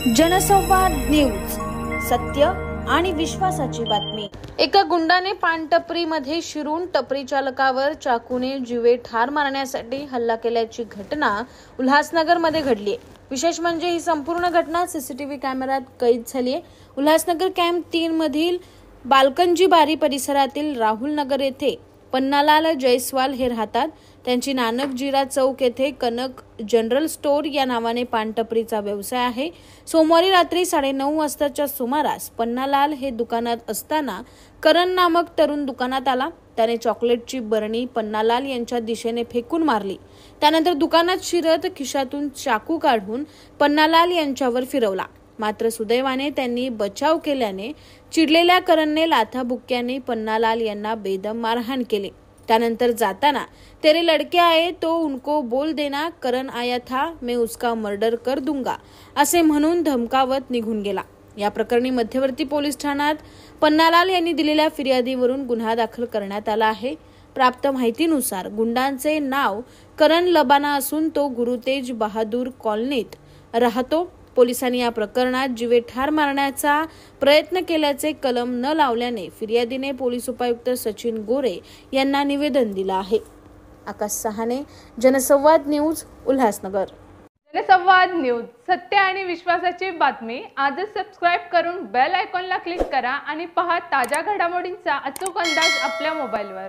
जनसंवाद न्यूज, सत्य आणि विश्वासाची बातमी। एका गुंडाने पानटपरीमध्ये शिरून टपरी चालकावर चाकूने जीवे ठार मारण्यासाठी हल्ला केल्याची घटना उल्हासनगरमध्ये घडली आहे। विशेष म्हणजे ही संपूर्ण घटना सीसीटीव्ही कॅमेऱ्यात कैद झाली आहे। उल्हासनगर कॅम्प 3 मधील बालकंजी बारी परिसरातील राहुल नगर येथे पन्नालाल जयस्वाल हे राहतात। त्यांची नानक जीरा चौक येथे कनक जनरल स्टोर या नावाने पानटपरीचा व्यवसाय आहे। सोमवारी रात्री 9:30 वाजताच्या सुमारास पन्नालाल हे दुकानात असताना करण नामक तरुण दुकानात आला। त्याने चॉकलेटची बरणी पन्नालाल यांच्या दिशेने फेकून मारली। त्यानंतर दुकानात शिरत खिशातून चाकू काढून पन्नालाल यांच्यावर फिरवला। मात्र सुदैवाने त्यांनी बचाव केल्याने चिडलेल्या करणने लाथाबुक्क्याने पन्नालाल यांना बेदम मारहाण केली। त्यानंतर जाताना तेरे लड़के आए तो उनको बोल देना, करण आया था, मैं उसका मर्डर कर दूंगा असे म्हणून धमकावत निघून गेला। या प्रकरणी मध्यवर्ती पोलीस ठाण्यात पन्नालाल यांनी दिलेल्या फिर्यादीवरून गुन्हा दाखल करण्यात आला आहे। प्राप्त माहितीनुसार गुंडांचे नाव करण लबाना असून तो गुरुतेज बहादूर कॉलनीत राहतो। पोलिसांनी या प्रकरणात जीवे ठार मारण्याचा प्रयत्न केल्याचे कलम न लावल्याने फिर्यादीने पोलीस उपायुक्त सचिन गोरे यांना निवेदन दिले आहे। आकाश सहाने, जनसंवाद न्यूज, उल्हासनगर। जनसंवाद न्यूज, सत्य आणि विश्वासाची बातमी। आजच सबस्क्राइब करून बेल आयकॉनला क्लिक करा आणि पहा ताज्या घडामोडींचा अचूक अंदाज आपल्या मोबाईलवर।